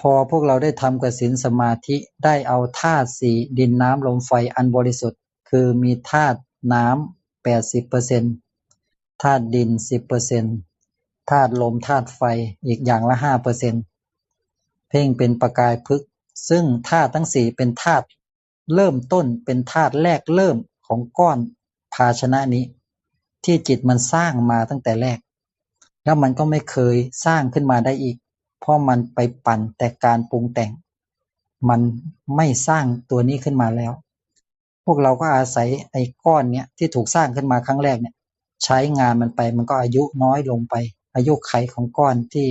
พอพวกเราได้ทำกสิณสมาธิได้เอาธาตุสี่ดินน้ำลมไฟอันบริสุทธิ์คือมีธาตุน้ำ 80%ธาตุดิน 10%ธาตุลมธาตุไฟอีกอย่างละ 5%เพ่งเป็นประกายพฤกษ์ซึ่งธาตุทั้งสี่เป็นธาตุเริ่มต้นเป็นธาตุแรกเริ่มของก้อนภาชนะนี้ที่จิตมันสร้างมาตั้งแต่แรกแล้วมันก็ไม่เคยสร้างขึ้นมาได้อีกเพราะมันไปปั่นแต่การปรุงแต่งมันไม่สร้างตัวนี้ขึ้นมาแล้วพวกเราก็อาศัยไอ้ก้อนเนี้ยที่ถูกสร้างขึ้นมาครั้งแรกเนี่ยใช้งานมันไปมันก็อายุน้อยลงไปอายุไขของก้อนที่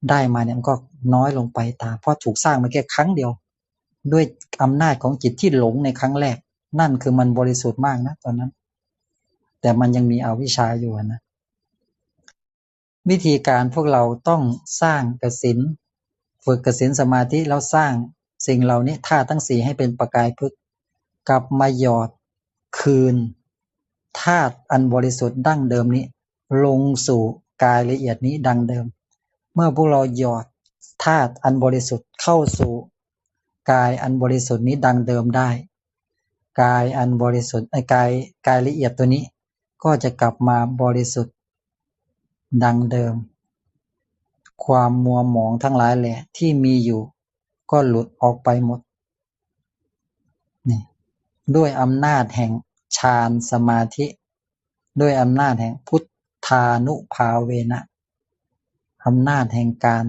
ได้มาเนี่ยมันก็น้อยลงไปตามเพราะถูกสร้างมาแค่ครั้งเดียวด้วยอำนาจของจิตที่หลงในครั้งแรกนั่นคือมันบริสุทธิ์มากนะตอนนั้นแต่มันยังมีอวิชชาอยู่นะวิธีการพวกเราต้องสร้างกสิณฝึกกสิณสมาธิแล้วสร้างสิ่งเหล่านี้ธาตุทั้งสี่ให้เป็นประกายพฤกษ์กลับมาหยอดคืนธาตุอันบริสุทธิ์ดั้งเดิมนี้ลงสู่กายละเอียดนี้ดังเดิมเมื่อพวกเราหยอดธาตุอันบริสุทธิ์เข้าสู่กายอันบริสุทธิ์นี้ดังเดิมได้กายอันบริสุทธิ์กายละเอียดตัวนี้ก็จะกลับมาบริสุทธิ์ดังเดิมความมัวหมองทั้งหลายแหละที่มีอยู่ก็หลุดออกไปหมดนี่ด้วยอำนาจแห่งฌานสมาธิด้วยอำนาจแห่งพุทธานุภาเวนะอำนาจแห่งการ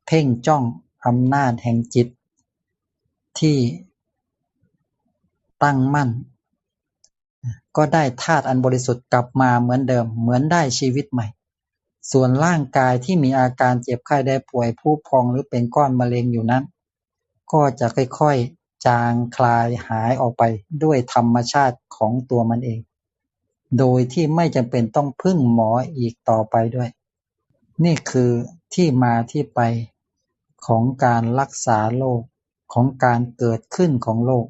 เพ่งจ้องอำนาจแห่งจิตที่ตั้งมั่นก็ได้ธาตุอันบริสุทธิ์กลับมาเหมือนเดิมเหมือนได้ชีวิตใหม่ส่วนร่างกายที่มีอาการเจ็บไข้ได้ป่วยพุพองหรือเป็นก้อนมะเร็งอยู่นั้นก็จะค่อยๆจางคลายหายออกไปด้วยธรรมชาติของตัวมันเองโดยที่ไม่จำเป็นต้องพึ่งหมออีกต่อไปด้วยนี่คือที่มาที่ไปของการรักษาโรคของการเกิดขึ้นของโรค